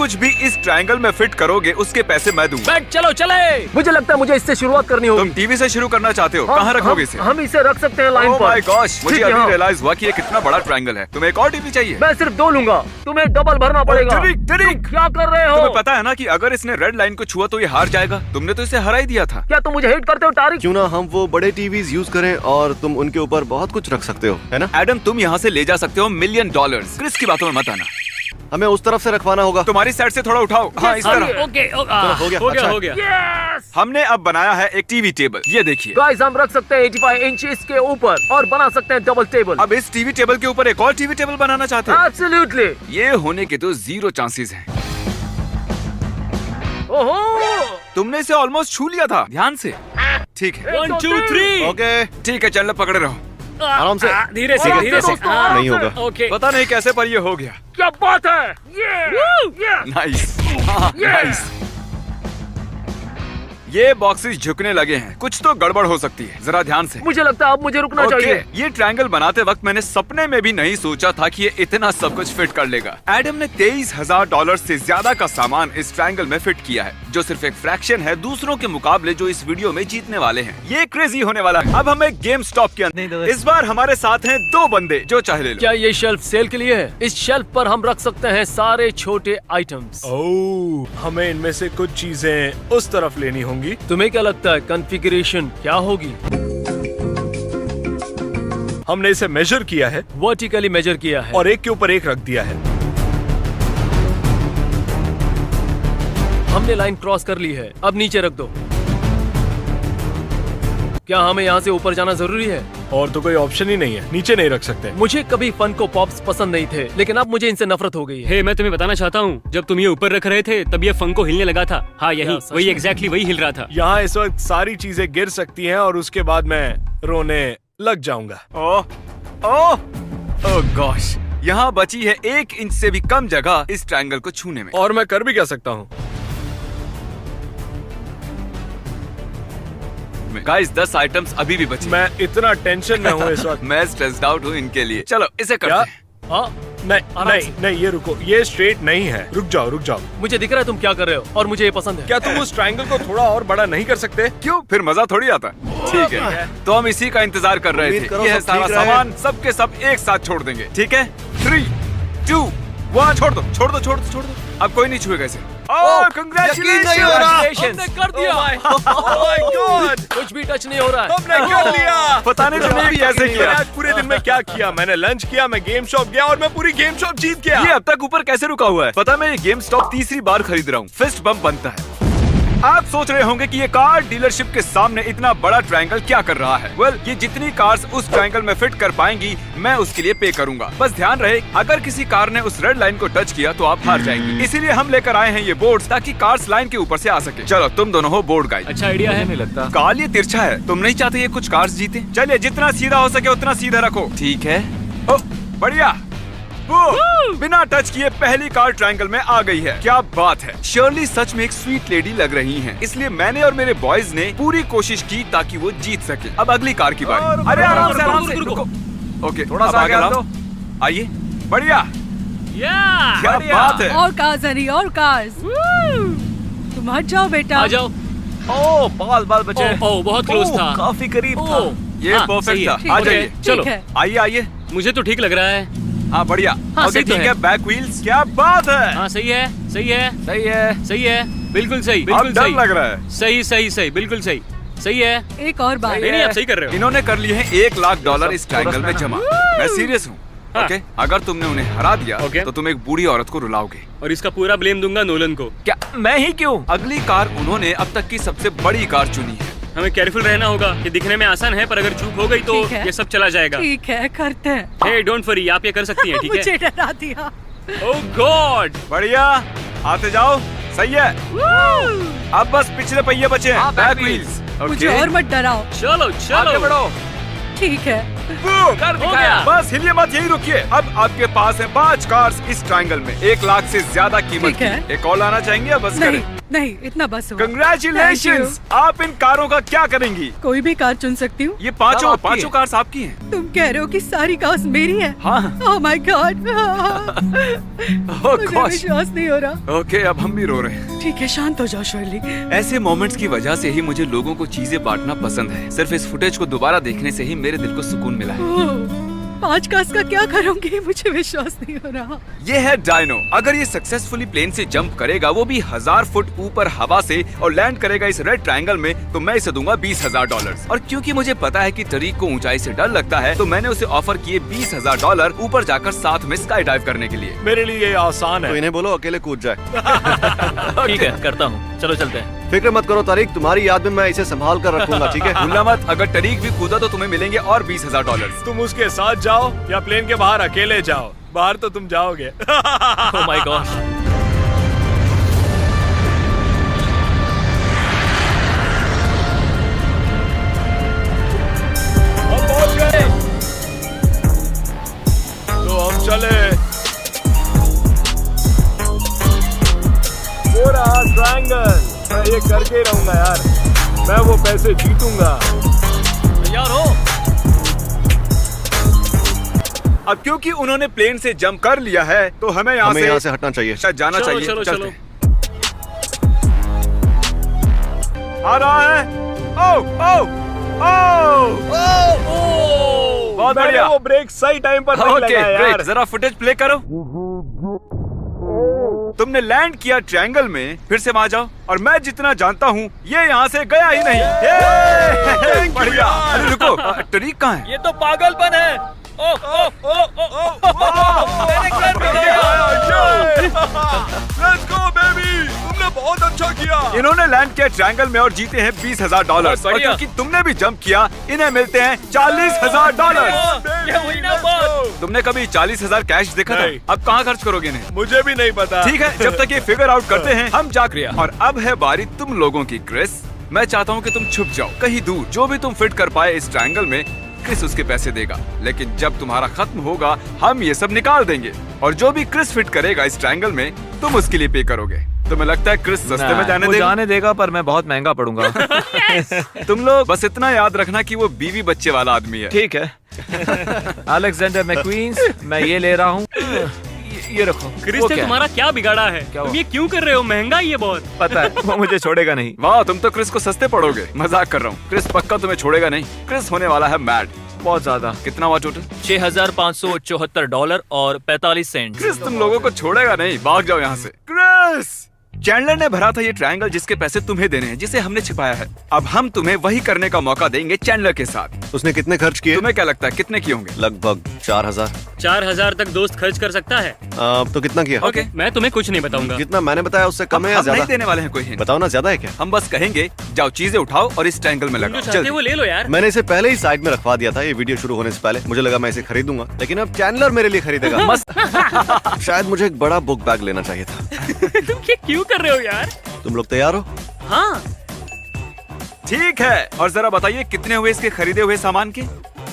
कुछ भी इस ट्रायंगल में फिट करोगे उसके पैसे मैं दूंगा। बैठ, चलो चले। मुझे लगता है मुझे इससे शुरुआत करनी होगी। तुम टीवी से शुरू करना चाहते हो? कहाँ रखोगे इसे? हम इसे रख सकते हैं लाइन Oh पर। my gosh, मुझे ठीक है, अभी हाँ। रियलाइज हुआ कि ये कितना बड़ा ट्रायंगल है। तुम्हें एक और टीवी चाहिए? मैं सिर्फ 2 लूंगा, तुम्हें डबल भरना पड़ेगा। तुम क्या कर रहे हो? तुम्हें पता है ना कि अगर इसने रेड लाइन को छुआ तो ये हार जाएगा। तुमने तो इसे हरा ही दिया था। क्या तुम मुझे हेट करते हो तारिक? क्यों ना हम वो बड़े टीवीज यूज करें और तुम उनके ऊपर बहुत कुछ रख सकते हो, है ना? एडम, तुम यहाँ से ले जा सकते हो $1 मिलियन। क्रिस की बातों में मत आना। हमें उस तरफ से रखवाना होगा। तुम्हारी साइड से थोड़ा उठाओ। हाँ, इस तरह। ओके, हो गया, हो गया। Yes! हमने अब बनाया है एक टीवी टेबल। ये देखिए। गाइस, हम रख सकते हैं 85 इंच इसके ऊपर और बना सकते हैं डबल टेबल। अब इस टीवी टेबल के ऊपर एक और टीवी टेबल बनाना चाहते हो? एब्सोल्युटली। ये होने के तो 0 चांसेस हैं। ओहो! तुमने इसे ऑलमोस्ट छू लिया था। ध्यान से। ठीक है, 1 2 3। ओके, ठीक है, चल पकड़े रहो। आराम से। धीरे से, धीरे से। दोस्तों, हाँ, नहीं होगा। ओके। पता नहीं कैसे पर ये हो गया। क्या बात है? ये नाइस। हाँ, नाइस। ये बॉक्सेस झुकने लगे हैं। कुछ तो गड़बड़ हो सकती है। जरा ध्यान से। मुझे लगता है अब मुझे रुकना चाहिए। ये ट्रायंगल बनाते वक्त मैंने सपने में भी नहीं सोचा था कि ये इतना सब कुछ फिट कर लेगा। एडम ने $23,000 से ज्यादा का सामान इस ट्रायंगल में फिट किया है, जो सिर्फ एक फ्रैक्शन है दूसरों के मुकाबले जो इस वीडियो में जीतने वाले हैं। ये क्रेजी होने वाला है। अब हम एक गेम स्टॉप के अंदर। इस बार हमारे साथ हैं 2 बंदे, जो चाहे ले लो। क्या ये शेल्फ सेल के लिए है? इस शेल्फ पर हम रख सकते हैं सारे छोटे आइटम्स। ओह, हमें इनमें से कुछ चीजें उस तरफ लेनी होंगी। तुम्हें क्या लगता है कॉन्फ़िगरेशन क्या होगी? हमने इसे मेजर किया है वर्टिकली मेजर किया है और एक के ऊपर एक रख दिया है। हमने लाइन क्रॉस कर ली है। अब नीचे रख दो। क्या हमें यहाँ से ऊपर जाना जरूरी है? और तो कोई ऑप्शन ही नहीं है, नीचे नहीं रख सकते। मुझे कभी फन को पॉप्स पसंद नहीं थे, लेकिन अब मुझे इनसे नफरत हो गई है। हे, मैं तुम्हें बताना चाहता हूँ, जब तुम ये ऊपर रख रहे थे तब ये फंको हिलने लगा था। हाँ, यही, सच वही में? एग्जैक्टली वही हिल रहा था। यहाँ इस वक्त सारी चीजें गिर सकती हैं और उसके बाद मैं रोने लग जाऊंगा। ओह गॉश, यहाँ बची है 1 इंच से भी कम जगह इस ट्रायंगल को छूने में। और मैं कर भी क्या सकता हूँ? गाइस, 10 आइटम्स अभी भी बची। मैं इतना टेंशन में हूँ इस वक्त। मैं स्ट्रेस्ड आउट हूँ इनके लिए। चलो इसे क्या? करते हैं। हाँ, नहीं आराम नहीं से। नहीं, ये रुको, ये स्ट्रेट नहीं है। रुक जाओ, रुक जाओ। मुझे दिख रहा है तुम क्या कर रहे हो और मुझे ये पसंद है। क्या तुम उस ट्रायंगल को थोड़ा और बड़ा नहीं कर सकते? क्यों? फिर मजा थोड़ी आता। ठीक है, तो हम इसी का इंतजार कर रहे उम्मीद थे। करो ये है सब सारा ठीक रहे। सामान, सब के सब एक साथ छोड़ देंगे। ठीक है, 3 2 1 छोड़ दो, छोड़ दो, छोड़ दो, छोड़ दो। अब कोई नहीं छुएगा इसे। यकीन नहीं हो रहा। हमने कर दिया। Oh my God! कुछ भी टच नहीं हो रहा है। हमने कर लिया। पता नहीं तुमने ये कैसे मैंने किया। आज पूरे दिन में क्या किया? मैंने लंच किया, मैं गेम शॉप गया और मैं पूरी गेम शॉप जीत गया। ये अब तक ऊपर कैसे रुका हुआ है? पता, मैं ये गेम स्टॉप तीसरी बार खरीद रहा हूँ। फिस्ट बम्प बनता है। आप सोच रहे होंगे कि ये कार डीलरशिप के सामने इतना बड़ा ट्रायंगल क्या कर रहा है? वेल, ये जितनी कार्स उस ट्रायंगल में फिट कर पाएंगी, मैं उसके लिए पे करूंगा। बस ध्यान रहे, अगर किसी कार ने उस रेड लाइन को टच किया तो आप हार जाएंगे। इसीलिए हम लेकर आए हैं ये बोर्ड, ताकि कार्स लाइन के ऊपर से आ सके। चलो, तुम दोनों हो बोर्ड गाइड। अच्छा आइडिया है। नहीं लगता काल ये तिरछा है। तुम नहीं चाहते ये कुछ कार्स जीते? चलिए, जितना सीधा हो सके उतना सीधा रखो। ठीक है। ओ, बढ़िया। बिना टच किए पहली कार ट्रायंगल में आ गई है। क्या बात है। शर्ली सच में एक स्वीट लेडी लग रही हैं। इसलिए मैंने और मेरे बॉयज ने पूरी कोशिश की ताकि वो जीत सके। अब अगली कार की बारी। अरे आराम से, आराम से रुको। ओके, थोड़ा सा आगे लाओ। आइए, बढ़िया। क्या बात है। और कार्स हरी, और कार्स। तुम हट जाओ बेटा। आ जाओ। ओ, बाल बचे। ओह, बहुत क्लोज था। काफी करीब था। ओह, ये हाँ, परफेक्ट सही था। है। आ ठीक जाइए। है, चलो। ठीक है। आइए आइए। मुझे तो ठीक लग रहा है। हाँ, बढ़िया। हाँ, ओके, सही तो ठीक है। है। Back wheels. क्या बात है। हाँ, सही है, सही है, सही है। सही है, बिल्कुल सही, अब बिल्कुल डर सही लग रहा है। सही सही सही, बिल्कुल सही, सही है। एक और बात। नहीं नहीं, आप सही कर रहे हो। इन्होंने कर लिए हैं $1 लाख इस ट्रायंगल में जमा। मैं सीरियस हूँ। हाँ। ओके, अगर तुमने उन्हें हरा दिया ओके। तो तुम एक बूढ़ी औरत को रुलाओगे। और इसका पूरा ब्लेम दूंगा नोलन को। क्या? मैं ही क्यों? अगली कार उन्होंने अब तक की सबसे बड़ी कार चुनी है। हमें केयरफुल रहना होगा। ये दिखने में आसान है, पर अगर चूक हो गई तो ठीक है। ये सब चला जाएगा। ठीक है, करते हैं। हे, डोंट वरी, आप ये कर सकती हैं, ठीक है? मुझे डरा दिया। ओह गॉड। बढ़िया, आते जाओ। सही है। अब बस पिछले पहिए बचे हैं। Back wheels. मुझे और मत डराओ। चलो आगे चलो। बढ़ो। ठीक है। कर दिखाया। बस हिलिए मत, यही रुकिए। अब आपके पास है 5 कार्स इस ट्रायंगल में। $1 लाख से ज्यादा कीमत ठीक है। की। एक और लाना चाहेंगे या बस नहीं, करें? नहीं, इतना बस हुआ। कंग्रेचुलेशंस! आप इन कारों का क्या करेंगी? कोई भी कार चुन सकती हूँ। ये सब पांचों आपकी पांचों है। कार्स आपकी हैं। तुम कह रहे हो कि सारी कार्स मेरी है? हाँ। ओह माय गॉड, ओह मुझे गॉश। विश्वास नहीं हो रहा। ओके, अब हम भी रो रहे हैं। ठीक है, शांत हो जाओ शर्ली। ऐसे मोमेंट्स की वजह से ही मुझे लोगों को चीजें बांटना पसंद है। सिर्फ इस फुटेज को दोबारा देखने से ही मेरे दिल को सुकून मिला है। ओह, 5 कार्स का क्या करूँगी? मुझे विश्वास नहीं हो रहा। ये है डायनो। अगर ये सक्सेसफुली प्लेन से जंप करेगा, वो भी 1000 फुट ऊपर हवा से, और लैंड करेगा इस रेड ट्रायंगल में, तो मैं इसे दूंगा $20,000। और क्योंकि मुझे पता है कि टरीक को ऊंचाई से डर लगता है, तो मैंने उसे ऑफर किए $20,000 ऊपर जाकर साथ में स्काई डाइव करने के लिए। मेरे लिए ये आसान तो है। इन्हें बोलो अकेले कूद जाए। ठीक है, करता हूँ। चलो चलते हैं। फिक्र मत करो तारिक, तुम्हारी याद में मैं इसे संभाल कर रखूंगा, ठीक है? भूलना मत, अगर टरीक भी कूदा तो तुम्हें मिलेंगे और $20,000। तुम उसके साथ जाओ या प्लेन के बाहर अकेले जाओ। बाहर तो तुम जाओगे। Oh my God. हम पहुंच गए। तो हम चले। वो रहा ट्रायंगल। मैं ये करके ही रहूंगा यार। मैं वो पैसे जीतूंगा। तैयार हो? अब क्योंकि उन्होंने प्लेन से जंप कर लिया है, तो हमें यहाँ से हटना चाहिए। शायद जाना चलो, चाहिए। चलो, चलते हैं। आ रहा है। ओ ओ ओ बहुत मैंने बढ़िया। वो ब्रेक सही टाइम पर नहीं ओके लगाया यार। ग्रेट, जरा फुटेज प्ले करो। तुमने लैंड किया ट्रायंगल में, फिर से वहां जाओ। और मैं जितना जानता हूँ, ये यहाँ से गया ही नहीं। ये बढ़िया। अरे रुको, टरीक कहाँ है? ये तो पागलपन है। ओह ओह ओह ओह, मैंने कर दिया। Let's go baby! तुमने बहुत अच्छा किया। इन्होंने लैंड किया ट्रायंगल में और जीते हैं $20,000। और बढ़िया। क्योंकि तुमने भी जंप किया, इन्हें मिलते हैं $40,000। ये हुई ना बात। तुमने कभी 40,000 कैश देखा था? नहीं। अब कहाँ खर्च करोगे इन्हें? मुझे भी नहीं पता। ठीक है, जब तक ये फिगर आउट करते हैं, हम जाकर। और अब है बारी तुम लोगों की, क्रिस। मैं चाहता हूँ कि तुम छुप जाओ कहीं दूर। जो भी तुम फिट कर पाए इस ट्रायंगल में, क्रिस उसके पैसे देगा। लेकिन जब तुम्हारा खत्म होगा, हम ये सब निकाल देंगे। और जो भी क्रिस फिट करेगा इस ट्रायंगल में, तुम उसके लिए पे करोगे। तुम्हें लगता है क्रिस सस्ते में जाने देगा? जाने देगा, पर मैं बहुत महंगा पड़ूंगा। तुम लोग बस इतना याद रखना कि वो बीवी बच्चे वाला आदमी है। ठीक है। अलेक्जेंडर मैक्वींस, मैं ये ले रहा हूँ। ये रखो। क्रिस वो ने क्या है? तुम्हारा क्या बिगाड़ा है? क्या तुम हुआ? ये क्यों कर रहे हो? महंगा ही है बहुत। पता है, वो मुझे छोड़ेगा नहीं। वाह, तुम तो क्रिस को सस्ते पड़ोगे। मजाक कर रहा हूँ। क्रिस पक्का तुम्हें छोड़ेगा नहीं। क्रिस होने वाला है मैड। बहुत ज्यादा। कितना हुआ टोटल? $6,574 और 45 सेंट। क्रिस तुम लोगों को छोड़ेगा नहीं। भाग जाओ यहाँ से। क्रिस! चैंडलर ने भरा था ये ट्रायंगल जिसके पैसे तुम्हें देने हैं, जिसे हमने छिपाया है। अब हम तुम्हें वही करने का मौका देंगे चैंडलर के साथ। उसने कितने खर्च किए? तुम्हें क्या लगता है कितने किए होंगे? लगभग 4,000। 4,000 तक दोस्त खर्च कर सकता है। तो कितना किया? ओके, मैं तुम्हें कुछ नहीं बताऊंगा। जितना मैंने बताया उससे कम है या हम नहीं ज्यादा? देने वाले हैं कोई हिंट। बताओ ना, ज्यादा है क्या? हम बस कहेंगे जाओ चीजें उठाओ और इस ट्रायंगल में जो लगाओ। चाहते हो वो ले लो यार। मैंने इसे पहले ही साइड में रखवा दिया था ये वीडियो शुरू होने से पहले। मुझे लगा मैं इसे खरीदूंगा, लेकिन अब चैंडलर मेरे लिए खरीदेगा। मस्त। शायद मुझे एक बड़ा बुक बैग लेना चाहिए था। तुम ये क्यों कर रहे हो यार? तुम लोग तैयार हो? हाँ, ठीक है, और जरा बताइए कितने हुए इसके खरीदे हुए सामान के?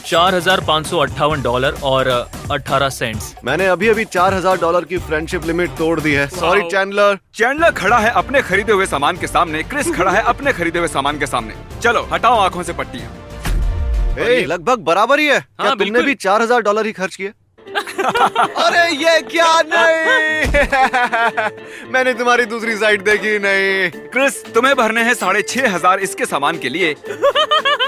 $4,558 और 18 सेंट्स। मैंने अभी अभी $4,000 की फ्रेंडशिप लिमिट तोड़ दी है। Sorry Chandler. चैंडलर खड़ा है अपने खरीदे हुए सामान के सामने, क्रिस खड़ा है अपने खरीदे हुए सामान के सामने। चलो हटाओ आंखों से पट्टियां। ए, लगभग बराबर ही है। क्या तुमने बिल्कुल। भी $4,000 ही खर्च किए? अरे ये क्या? नहीं। मैंने तुम्हारी दूसरी साइड देखी नहीं। क्रिस, तुम्हें भरने हैं 6,500 इसके सामान के लिए।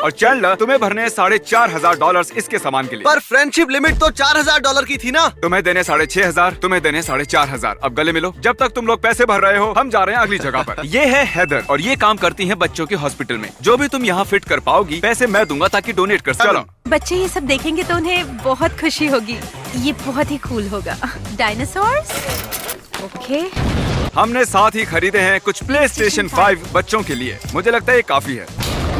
और चैंडलर, तुम्हें भरने हैं $4,500 इसके सामान के लिए। पर फ्रेंडशिप लिमिट तो $4,000 की थी ना? तुम्हें देने 6,500, तुम्हें देने 4,500। अब गले मिलो। जब तक तुम लोग पैसे भर रहे हो, हम जा रहे हैं अगली जगह पर। ये है हेदर और ये काम करती है बच्चों के हॉस्पिटल में। जो भी तुम यहाँ फिट कर पाओगी, पैसे मैं दूंगा ताकि डोनेट कर। चलो। बच्चे ये सब देखेंगे तो उन्हें बहुत खुशी होगी। ये बहुत ही कूल होगा। डायनासोर्स? ओके। हमने साथ ही खरीदे हैं कुछ PlayStation 5 बच्चों के लिए। मुझे लगता है ये काफी है।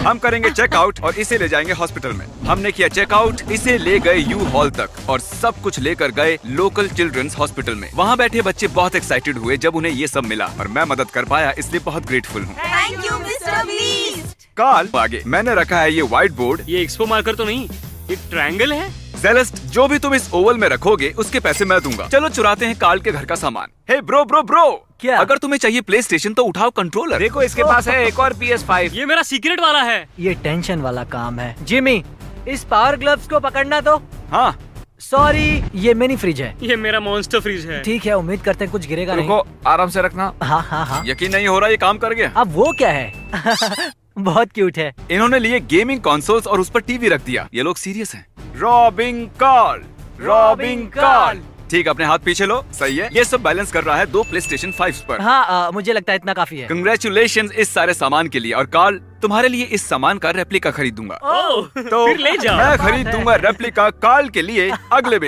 हम करेंगे चेकआउट और इसे ले जाएंगे हॉस्पिटल में। हमने किया चेकआउट, इसे ले गए यू हॉल तक और सब कुछ लेकर गए लोकल चिल्ड्रंस हॉस्पिटल में। वहाँ बैठे बच्चे बहुत एक्साइटेड हुए जब उन्हें ये सब मिला और मैं मदद कर पाया, इसलिए बहुत ग्रेटफुल हूँ। Thank you mister beast. काल आगे मैंने रखा है ये व्हाइट बोर्ड। ये एक्सपो मार्कर तो नहीं, ये ट्रायंगल है। जेलस्ट, जो भी तुम इस ओवल में रखोगे उसके पैसे मैं दूंगा। चलो चुराते हैं कार्ल के घर का सामान। हे ब्रो ब्रो ब्रो, क्या? अगर तुम्हें चाहिए प्ले स्टेशन तो उठाओ कंट्रोलर। देखो इसके पास है एक और PS5। ये मेरा सीक्रेट वाला है। ये टेंशन वाला काम है। जिमी, इस पावर ग्लव्स को पकड़ना तो। हाँ सॉरी, ये मिनी फ्रिज है। ये मेरा मॉन्स्टर फ्रिज है। ठीक है, उम्मीद करते हैं कुछ गिरेगा नहीं। रुको, आराम से रखना। हाँ हाँ हाँ। यकीन नहीं हो रहा ये काम कर गया। अब वो क्या है? बहुत क्यूट है। इन्होंने लिए गेमिंग कंसोल्स और उस पर टीवी रख दिया। ये लोग सीरियस हैं। Robbing Carl, robbing Carl. ठीक, अपने हाथ पीछे लो। सही है। ये सब बैलेंस कर रहा है 2 PlayStation 5 पर। हाँ, मुझे लगता है इतना काफी है। कंग्रेचुलेशन इस सारे सामान के लिए। और कार्ल, तुम्हारे लिए इस सामान का रेप्लिका खरीदूंगा। ओह, तो फिर ले जाओ। मैं खरीद दूंगा रेप्लिका कार्ल के लिए अगले